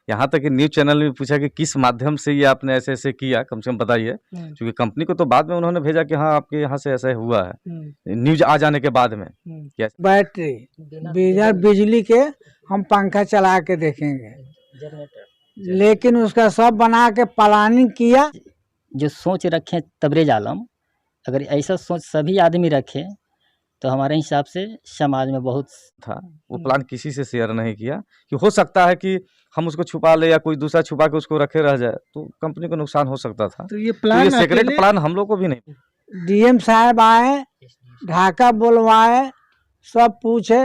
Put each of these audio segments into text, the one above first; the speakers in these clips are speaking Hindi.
यहाँ तक कि न्यूज़ चैनल में पूछा कि किस माध्यम से ये आपने ऐसे-ऐसे किया, कम से कम बताइए। क्योंकि कंपनी को तो बाद में उन्होंने भेजा कि हाँ, आपके यहाँ से ऐसा हुआ है, न्यूज़ आ जाने के बाद में। कैसे? बैटरी बिना बिजली के हम पंखा चला के देखेंगे, लेकिन उसका सब बना के प्लानिंग किया। जो सोच रखें तबरेज़ आलम, अगर ऐसा सोच सभी आदमी रखें तो हमारे हिसाब से समाज में बहुत था। वो प्लान किसी से शेयर नहीं किया कि हो सकता है कि हम उसको छुपा ले या कोई दूसरा छुपा के उसको रखे रह जाए, तो कंपनी को नुकसान हो सकता था। तो ये प्लान सीक्रेट प्लान हम लोग को भी नहीं। डीएम साहब आए, ढाका बुलवाए, सब पूछे,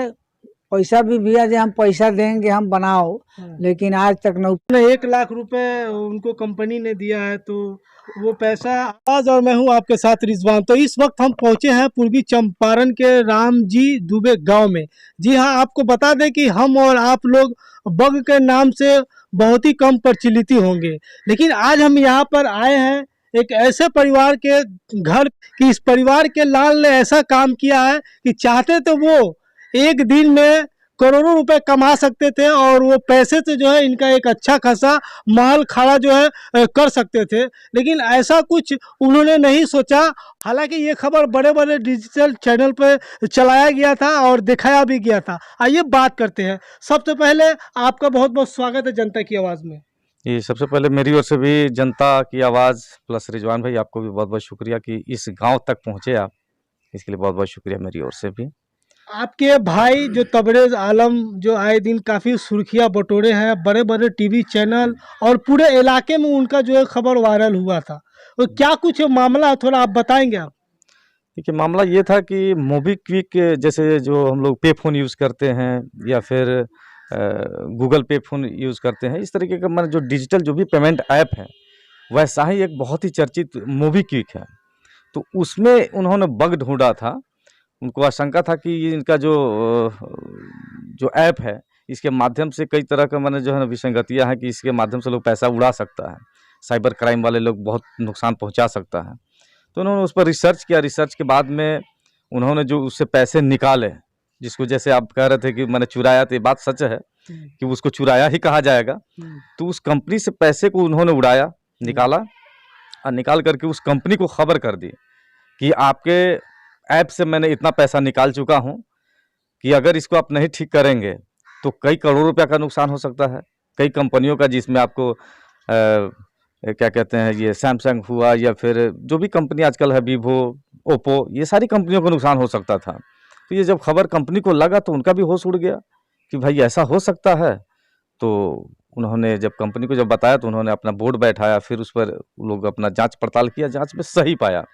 पैसा भी दिया जो हम पैसा देंगे, हम बनाओ, लेकिन आज तक न 1 लाख रुपए उनको कंपनी ने दिया है। तो वो पैसा आज, और मैं हूँ आपके साथ रिजवान। तो इस वक्त हम पहुँचे हैं पूर्वी चंपारण के रामजी दुबे गांव में। जी हाँ, आपको बता दें कि हम और आप लोग बग के नाम से बहुत ही कम प्रचलित होंगे, लेकिन आज हम यहाँ पर आए हैं एक ऐसे परिवार के घर कि इस परिवार के लाल ने ऐसा काम किया है कि चाहते तो वो एक दिन में करोड़ों रुपए कमा सकते थे, और वो पैसे से जो है इनका एक अच्छा खासा महल खड़ा जो है कर सकते थे, लेकिन ऐसा कुछ उन्होंने नहीं सोचा। हालांकि ये खबर बड़े बड़े डिजिटल चैनल पर चलाया गया था और दिखाया भी गया था। आइए बात करते हैं। सबसे पहले आपका बहुत बहुत स्वागत है जनता की आवाज़ में। ये सबसे पहले मेरी ओर से भी जनता की आवाज़ प्लस रिजवान भाई, आपको भी बहुत बहुत शुक्रिया कि इस गांव तक पहुंचे आप, इसके लिए बहुत बहुत शुक्रिया मेरी ओर से भी। आपके भाई जो तबरेज़ आलम जो आए दिन काफ़ी सुर्खियाँ बटोरे हैं, बड़े बड़े टीवी चैनल और पूरे इलाके में उनका जो है खबर वायरल हुआ था, तो क्या कुछ मामला है, थोड़ा आप बताएंगे आप? देखिए, मामला ये था कि मोबीक्विक जैसे जो हम लोग पे फ़ोन यूज़ करते हैं या फिर गूगल पे फ़ोन यूज़ करते हैं, इस तरीके का मतलब जो डिजिटल जो भी पेमेंट ऐप है, वैसा ही एक बहुत ही चर्चित मोबीक्विक है। तो उसमें उन्होंने बग ढूँढा था। उनको आशंका था कि ये इनका जो ऐप है, इसके माध्यम से कई तरह का माने जो है ना विसंगतियाँ हैं कि इसके माध्यम से लोग पैसा उड़ा सकता है, साइबर क्राइम वाले लोग बहुत नुकसान पहुंचा सकता है। तो उन्होंने उस पर रिसर्च किया। रिसर्च के बाद में उन्होंने जो उससे पैसे निकाले, जिसको जैसे आप कह रहे थे कि मैंने चुराया, तो ये बात सच है कि उसको चुराया ही कहा जाएगा। तो उस कंपनी से पैसे को उन्होंने उड़ाया, निकाला, और निकाल करके उस कंपनी को खबर कर दी कि आपके ऐप से मैंने इतना पैसा निकाल चुका हूं कि अगर इसको आप नहीं ठीक करेंगे तो कई करोड़ रुपया का नुकसान हो सकता है। कई कंपनियों का, जिसमें आपको क्या कहते हैं, ये सैमसंग हुआ या फिर जो भी कंपनी आजकल है, वीवो, ओप्पो, ये सारी कंपनियों को नुकसान हो सकता था। तो ये जब खबर कंपनी को लगा तो उनका भी होश उड़ गया कि भाई ऐसा हो सकता है। तो उन्होंने जब कंपनी को जब बताया तो उन्होंने अपना बोर्ड बैठाया, फिर उस पर लोग अपना जाँच पड़ताल किया, जाँच में सही पाया।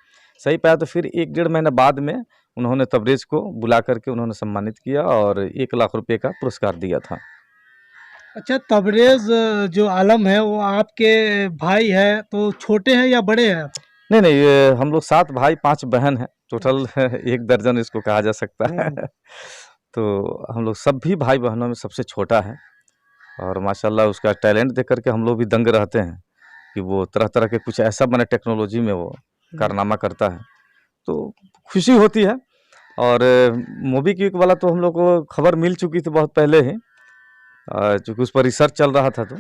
तो फिर 1 डेढ़ महीने बाद में उन्होंने तबरेज़ को बुला करके उन्होंने सम्मानित किया और 1 लाख रुपए का पुरस्कार दिया था। अच्छा, तबरेज़ जो आलम है वो आपके भाई है, तो छोटे हैं या बड़े हैं आप? नहीं, नहीं, ये हम लोग 7 भाई 5 बहन हैं, टोटल 1 दर्जन इसको कहा जा सकता है। तो हम लोग सभी भाई बहनों में सबसे छोटा है, और माशाल्लाह उसका टैलेंट देख कर के हम लोग भी दंग रहते हैं कि वो तरह-तरह के कुछ ऐसा माने टेक्नोलॉजी में वो कारनामा करता है, तो खुशी होती है। और मोबीक्विक वाला तो हम लोग को खबर मिल चुकी थी बहुत पहले ही, चूँकि उस पर रिसर्च चल रहा था। तो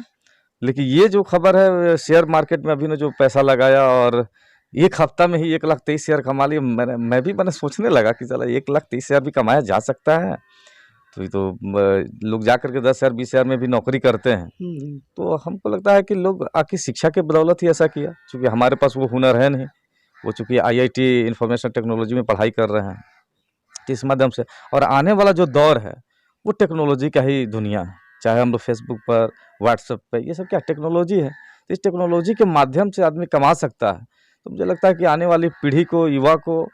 लेकिन ये जो खबर है, शेयर मार्केट में अभी ने जो पैसा लगाया और 1 हफ्ता में ही 1,23,000 कमा लिए, मैं भी मैंने सोचने लगा कि चला 1,23,000 भी कमाया जा सकता है। तो ये तो लोग जा कर के 10,000 20,000 में भी नौकरी करते हैं। तो हमको लगता है कि लोग आखिर शिक्षा के बदौलत ही ऐसा किया, क्योंकि हमारे पास वो हुनर है नहीं। वो चूँकि IIT इंफॉर्मेशन टेक्नोलॉजी में पढ़ाई कर रहे हैं, तो इस माध्यम से। और आने वाला जो दौर है वो टेक्नोलॉजी का ही दुनिया है। चाहे हम लोग फेसबुक पर, व्हाट्सएप पे, ये सब क्या टेक्नोलॉजी है। तो इस टेक्नोलॉजी के माध्यम से आदमी कमा सकता है। तो मुझे लगता है कि आने वाली पीढ़ी को, युवा को,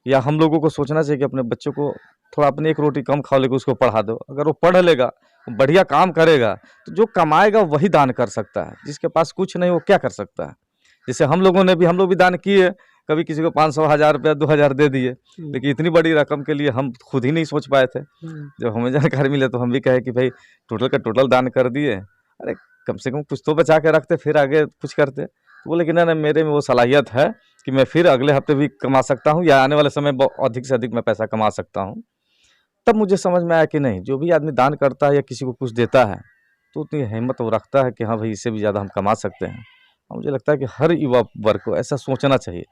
या हम लोगों को सोचना चाहिए कि अपने बच्चों को थोड़ा अपनी 1 रोटी कम खाओ, लेकिन उसको पढ़ा दो। अगर वो पढ़ लेगा, बढ़िया काम करेगा, तो जो कमाएगा वही दान कर सकता है। जिसके पास कुछ नहीं वो क्या कर सकता है। जैसे हम लोग भी दान किए, कभी किसी को 500, 1000 रुपया, 2000 दे दिए, लेकिन इतनी बड़ी रकम के लिए हम खुद ही नहीं सोच पाए थे। जब हमें जानकारी मिले तो हम भी कहे कि भाई टोटल का टोटल दान कर दिए, अरे कम से कम कुछ तो बचा के रखते, फिर आगे कुछ करते। तो बोले कि ना, मेरे में वो सलाहियत है कि मैं फिर अगले हफ्ते भी कमा सकता हूँ, या आने वाले समय अधिक से अधिक मैं पैसा कमा सकता हूँ। तब मुझे समझ में आया कि नहीं, जो भी आदमी दान करता है या किसी को कुछ देता है, तो उतनी हिम्मत वो रखता है कि हाँ भाई इससे भी ज़्यादा हम कमा सकते हैं। और मुझे लगता है कि हर युवा वर्ग को ऐसा सोचना चाहिए,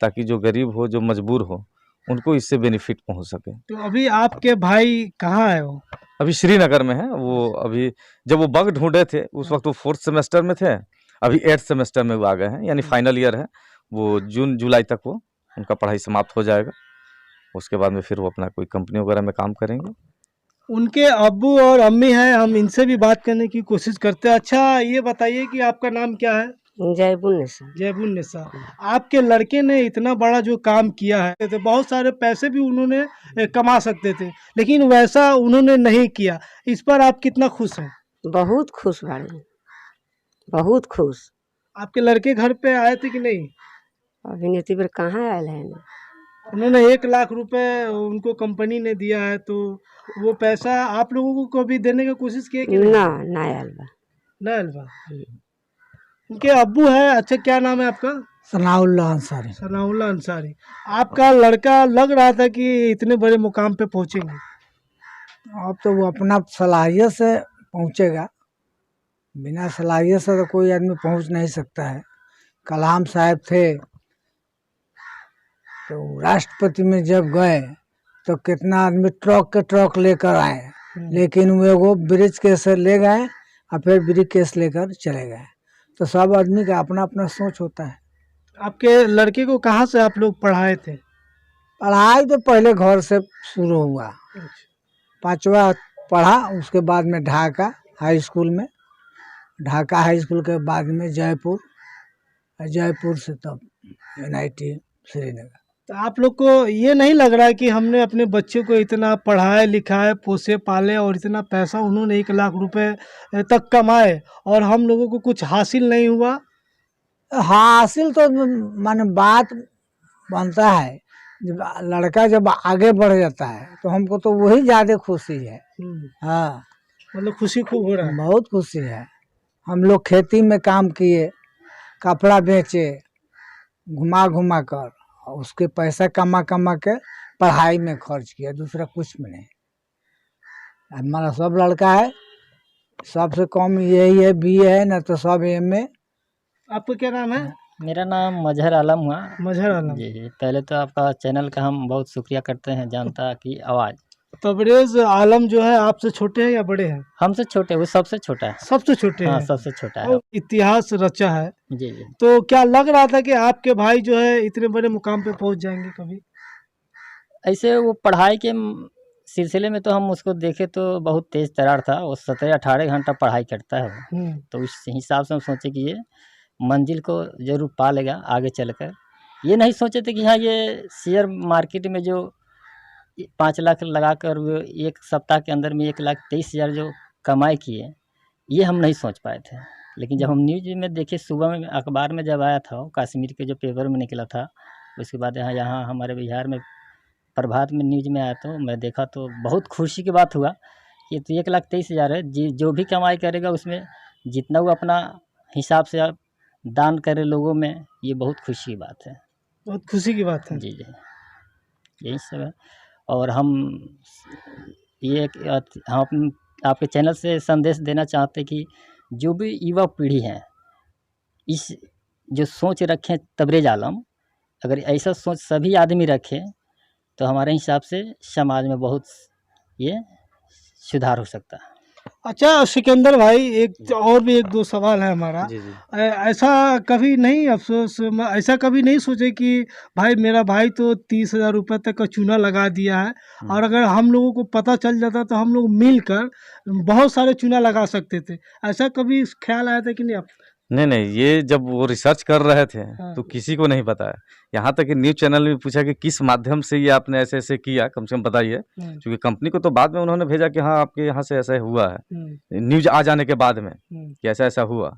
ताकि जो गरीब हो, जो मजबूर हो, उनको इससे बेनिफिट पहुंच सके। तो अभी आपके भाई कहाँ है वो? अभी श्रीनगर में है वो। अभी जब वो बग ढूंढे थे उस वक्त वो 4th सेमेस्टर में थे, अभी 8th सेमेस्टर में वो आ गए हैं, यानी फाइनल ईयर है। वो जून जुलाई तक वो उनका पढ़ाई समाप्त हो जाएगा। उसके बाद में फिर वो अपना कोई कंपनी वगैरह में काम करेंगे। उनके अब्बू और अम्मी हैं, हम इनसे भी बात करने की कोशिश करते हैं। अच्छा ये बताइए कि आपका नाम क्या है? जयपुर जयबुन्निसा। आपके लड़के ने इतना बड़ा जो काम किया है, तो बहुत सारे पैसे भी उन्होंने कमा सकते थे, लेकिन वैसा उन्होंने नहीं किया। इस पर आप कितना खुश हैं? बहुत खुश बाड़ी, बहुत खुश। आपके लड़के घर पे आए थे कि नहीं? अभिनेत्री पर कहाँ आयल है ना? उन्होंने 1 लाख रुपए उनको कंपनी ने दिया है, तो वो पैसा आप लोगों को भी देने की कोशिश किए कि नहीं? ना आयल बा। ना अलवा। उनके अब्बू है। अच्छा क्या नाम है आपका? सनाउल्लाह अंसारी। सनाउल्लाह अंसारी। आपका लड़का लग रहा था कि इतने बड़े मुकाम पे पहुंचेंगे। अब तो वो अपना सलाहियत से पहुँचेगा, बिना सलाहियत से तो कोई आदमी पहुँच नहीं सकता है। कलाम साहब थे तो राष्ट्रपति में जब गए तो कितना आदमी ट्रक के ट्रक लेकर आए, लेकिन वो ब्रिज केस ले गए और फिर ब्रिज केस लेकर चले गए। तो सब आदमी का अपना अपना सोच होता है। आपके लड़के को कहाँ से आप लोग पढ़ाए थे? पढ़ाई तो पहले घर से शुरू हुआ, 5वां पढ़ा, उसके बाद में ढाका हाई स्कूल में, ढाका हाई स्कूल के बाद में जयपुर, जयपुर से तब NIT श्रीनगर। तो आप लोग को ये नहीं लग रहा है कि हमने अपने बच्चे को इतना पढ़ाए लिखाए पोसे पाले और इतना पैसा उन्होंने 1 लाख रुपए तक कमाए और हम लोगों को कुछ हासिल नहीं हुआ? हासिल तो माने बात बनता है, जब लड़का जब आगे बढ़ जाता है तो हमको तो वही ज़्यादा खुशी है। हाँ, मतलब खुशी खूब हो रहा है। बहुत खुशी है। हम लोग खेती में काम किए, कपड़ा बेचे, घुमा घुमा कर, और उसके पैसा कमा कमा के पढ़ाई में खर्च किया, दूसरा कुछ में नहीं। हमारा सब लड़का है, सबसे कम यही है BA है, ना तो सब MA। आपका क्या नाम है? मेरा नाम मजहर आलम हुआ। मजहर आलम। जी, पहले तो आपका चैनल का हम बहुत शुक्रिया करते हैं, जनता की आवाज़। तबरेज आलम जो है आपसे छोटे हैं या बड़े हैं? हमसे छोटे, वो सबसे छोटा है। सबसे छोटे हाँ, हैं। सबसे छोटा है। और इतिहास रचा है, जी जी। तो क्या लग रहा था कि आपके भाई जो है इतने बड़े मुकाम पे पहुंच जाएंगे कभी? ऐसे वो पढ़ाई के सिलसिले में तो हम उसको देखे तो बहुत तेज़ तर्रार था। वो 17-18 घंटा पढ़ाई करता है वो। तो उस हिसाब से हम सोचे कि ये मंजिल को ज़रूर पा लेगा आगे चलकर। ये नहीं सोचे थे कि हाँ ये शेयर मार्केट में जो 5 लाख लगाकर वो 1 सप्ताह के अंदर में 1,23,000 जो कमाई किए, ये हम नहीं सोच पाए थे। लेकिन जब हम न्यूज़ में देखे, सुबह में अखबार में जब आया था वो, कश्मीर के जो पेपर में निकला था, उसके बाद यहाँ हमारे बिहार में प्रभात में न्यूज़ में आया, तो मैं देखा तो बहुत खुशी की बात हुआ कि तो 1,23,000 है जी। जो भी कमाई करेगा उसमें जितना वो अपना हिसाब से आप दान करे लोगों में, ये बहुत खुशी की बात है। बहुत खुशी की बात है। जी जी, यही सब है। और हम ये हम आपके चैनल से संदेश देना चाहते कि जो भी युवा पीढ़ी है, इस जो सोच रखें तबरेज आलम, अगर ऐसा सोच सभी आदमी रखें तो हमारे हिसाब से समाज में बहुत ये सुधार हो सकता है। अच्छा सिकंदर भाई, एक और भी 1-2 सवाल है हमारा। जी जी। ऐसा कभी नहीं अफसोस, ऐसा कभी नहीं सोचे कि भाई मेरा भाई तो 30,000 रुपये तक का चूना लगा दिया है, और अगर हम लोगों को पता चल जाता तो हम लोग मिलकर बहुत सारे चूना लगा सकते थे? ऐसा कभी ख्याल आया था कि नहीं आप? नहीं, ये जब वो रिसर्च कर रहे थे हाँ। तो किसी को नहीं बताया। यहाँ तक कि न्यूज़ चैनल में पूछा कि किस माध्यम से ये आपने ऐसे ऐसे किया, कम से कम बताइए। क्योंकि कंपनी को तो बाद में उन्होंने भेजा कि हाँ आपके यहाँ से ऐसा हुआ है, न्यूज़ आ जाने के बाद में कि ऐसा ऐसा हुआ।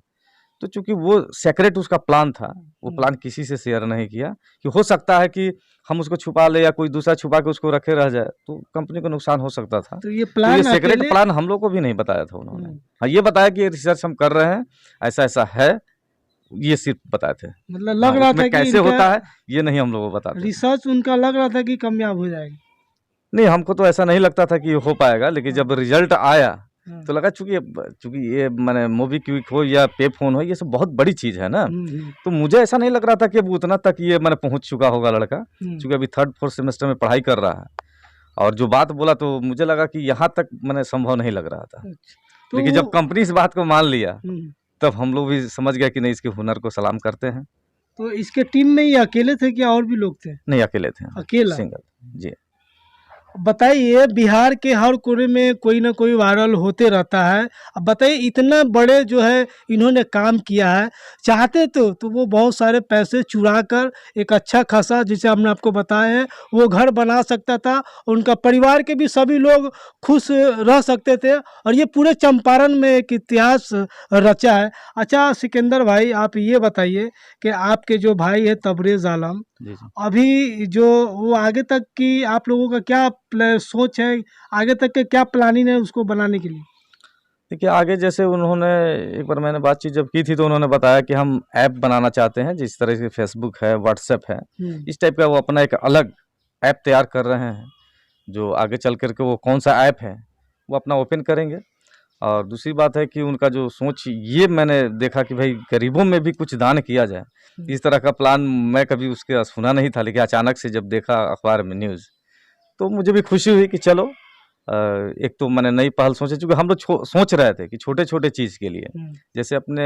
तो चूंकि वो सेक्रेट उसका प्लान था, वो प्लान किसी से शेयर नहीं किया कि हो सकता है कि हम उसको छुपा ले या कोई दूसरा छुपा के उसको रखे रह जाए तो कंपनी को नुकसान हो सकता था। तो ये तो प्लान ये सेक्रेट अकेले- प्लान हम लोग को भी नहीं बताया था उन्होंने। हाँ, ये बताया कि ये रिसर्च हम कर रहे हैं, ऐसा ऐसा है, ये सिर्फ बताए थे। मतलब लग रहा था उसमें कि कैसे इनका होता है ये नहीं हम लोगों को बताते। रिसर्च उनका लग रहा था कि कामयाब हो जाएगी। नहीं, हमको तो ऐसा नहीं लगता था कि ये हो पाएगा, लेकिन जब रिजल्ट आया तो लगा चूंकि ये मैंने मोबी क्विक हो या पे फोन हो, ये सब बहुत बड़ी चीज़ है ना। तो मुझे ऐसा नहीं लग रहा था कि अब उतना तक ये मैंने पहुंच चुका होगा लड़का, क्योंकि अभी 3rd-4th सेमेस्टर में पढ़ाई कर रहा है। और जो बात बोला तो मुझे लगा कि यहाँ तक मैंने संभव नहीं लग रहा था। तो लेकिन जब कंपनी इस बात को मान लिया तब हम लोग भी समझ गए कि नहीं, इसके हुनर को सलाम करते हैं। तो इसके टीम में ये अकेले थे क्या और भी लोग थे? नहीं, अकेले थे, अकेला? सिंगल जी। बताइए, बिहार के हर कोने में कोई ना कोई वायरल होते रहता है। अब बताइए, इतना बड़े जो है इन्होंने काम किया है, चाहते तो वो बहुत सारे पैसे चुरा कर एक अच्छा खासा, जिसे हमने आपको बताया है, वो घर बना सकता था। उनका परिवार के भी सभी लोग खुश रह सकते थे और ये पूरे चंपारण में एक इतिहास रचा है। अच्छा सिकंदर भाई, आप ये बताइए कि आपके जो भाई है तबरेज़ आलम, जी जी। अभी जो वो आगे तक की आप लोगों का क्या सोच है, आगे तक के क्या प्लानिंग है उसको बनाने के लिए? देखिए, आगे जैसे उन्होंने एक बार मैंने बातचीत जब की थी तो उन्होंने बताया कि हम ऐप बनाना चाहते हैं, जिस तरह से फेसबुक है, व्हाट्सएप है, इस टाइप का वो अपना एक अलग ऐप तैयार कर रहे हैं। जो आगे चल कर के वो कौन सा ऐप है वो अपना ओपन करेंगे। और दूसरी बात है कि उनका जो सोच, ये मैंने देखा कि भाई गरीबों में भी कुछ दान किया जाए, इस तरह का प्लान मैं कभी उसके सुना नहीं था। लेकिन अचानक से जब देखा अखबार में न्यूज़, तो मुझे भी खुशी हुई कि चलो एक तो मैंने नई पहल सोची, क्योंकि हम लोग सोच रहे थे कि छोटे छोटे चीज़ के लिए, जैसे अपने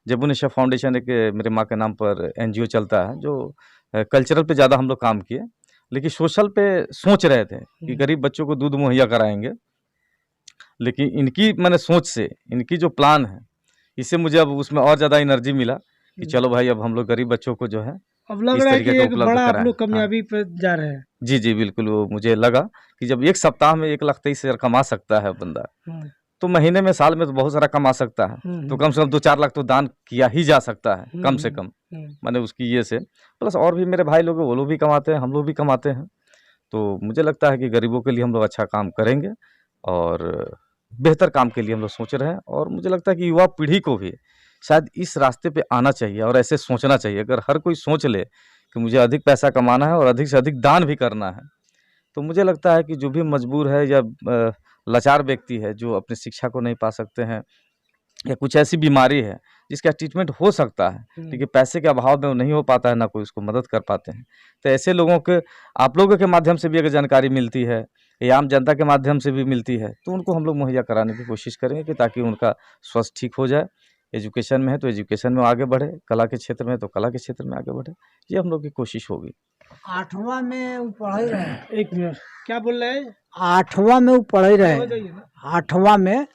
जबुनिशा फाउंडेशन एक मेरे माँ के नाम पर NGO चलता है, जो कल्चरल पे ज़्यादा हम लोग काम किए, लेकिन सोशल पे सोच रहे थे कि गरीब बच्चों को दूध मुहैया कराएंगे। लेकिन इनकी मैंने सोच से, इनकी जो प्लान है, इससे मुझे अब उसमें और ज़्यादा एनर्जी मिला कि चलो भाई, अब हम लोग गरीब बच्चों को जो है अब लग इस रहा है तरीके कि का एक उपलब्ध बड़ा आप कराएं। लोग हाँ। कामयाबी पे जा रहे हैं। जी जी बिल्कुल, वो मुझे लगा कि जब एक सप्ताह में 1,23,000 कमा सकता है बंदा, तो महीने में, साल में तो बहुत सारा कमा सकता है। तो कम से कम 2-4 लाख तो दान किया ही जा सकता है, कम से कम। मैंने उसकी ये से प्लस और भी मेरे भाई लोग, वो लोग भी कमाते हैं, हम लोग भी कमाते हैं। तो मुझे लगता है कि गरीबों के लिए हम लोग अच्छा काम करेंगे और बेहतर काम के लिए हम लोग सोच रहे हैं। और मुझे लगता है कि युवा पीढ़ी को भी शायद इस रास्ते पे आना चाहिए और ऐसे सोचना चाहिए। अगर हर कोई सोच ले कि मुझे अधिक पैसा कमाना है और अधिक से अधिक दान भी करना है, तो मुझे लगता है कि जो भी मजबूर है या लाचार व्यक्ति है, जो अपनी शिक्षा को नहीं पा सकते हैं, या कुछ ऐसी बीमारी है जिसका ट्रीटमेंट हो सकता है लेकिन पैसे के अभाव में वो नहीं हो पाता है, ना कोई उसको मदद कर पाते हैं, तो ऐसे लोगों के, आप लोगों के माध्यम से भी अगर जानकारी मिलती है या आम जनता के माध्यम से भी मिलती है, तो उनको हम लोग मुहैया कराने की कोशिश करेंगे कि ताकि उनका स्वास्थ्य ठीक हो जाए। एजुकेशन में है तो एजुकेशन में आगे बढ़े, कला के क्षेत्र में है तो कला के क्षेत्र में आगे बढ़े, ये हम लोग की कोशिश होगी। 8वां में वो पढ़ ही रहे। एक मिनट, क्या बोल रहे हैं? 8वां में वो पढ़ ही हो रहे। जाइए ना। 8वां में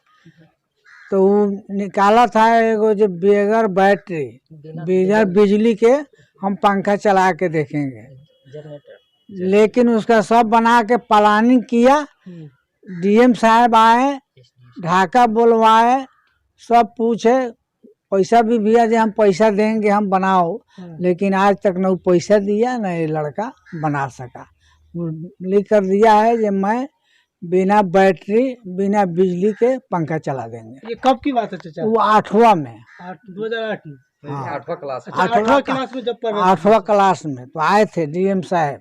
तो वो निकाला था एगो जो बगैर बैटरी, बगैर बिजली के हम पंखा चला के देखेंगे, लेकिन उसका सब बना के प्लानिंग किया। DM साहब आए, ढाका बुलवाए, सब पूछे, पैसा भी दिया जो हम पैसा देंगे, हम बनाओ, लेकिन आज तक न वो पैसा दिया न ये लड़का बना सका। लिख कर दिया है कि मैं बिना बैटरी, बिना बिजली के पंखा चला देंगे। ये कब की बात है चाचा? वो 8वां में, 2008 में। हाँ, 8वां क्लास में। 8वां क्लास में जब पढ़ रहे थे। 8वां क्लास में तो आए थे DM साहब।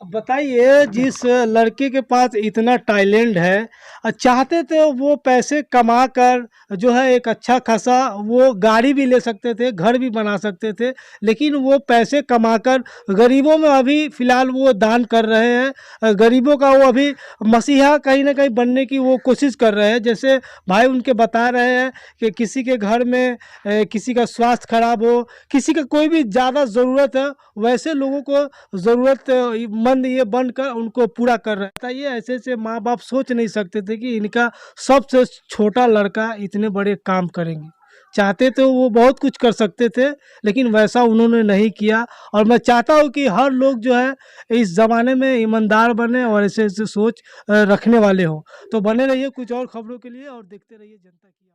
अब बताइए, जिस लड़के के पास इतना टैलेंट है, चाहते थे वो पैसे कमा कर जो है एक अच्छा खासा वो गाड़ी भी ले सकते थे, घर भी बना सकते थे, लेकिन वो पैसे कमाकर गरीबों में अभी फ़िलहाल वो दान कर रहे हैं। गरीबों का वो अभी मसीहा कहीं ना कहीं बनने की वो कोशिश कर रहे हैं। जैसे भाई उनके बता रहे हैं कि किसी के घर में किसी का स्वास्थ्य खराब हो, किसी का कोई भी ज़्यादा ज़रूरत है, वैसे लोगों को ज़रूरतमंद ये बनकर उनको पूरा कर रहे हैं। बताइए, ऐसे ऐसे माँ बाप सोच नहीं सकते थे कि इनका सबसे छोटा लड़का इतने बड़े काम करेंगे। चाहते तो वो बहुत कुछ कर सकते थे, लेकिन वैसा उन्होंने नहीं किया। और मैं चाहता हूँ कि हर लोग जो है इस ज़माने में ईमानदार बने और ऐसे ऐसे सोच रखने वाले हों। तो बने रहिए कुछ और खबरों के लिए और देखते रहिए जनता की।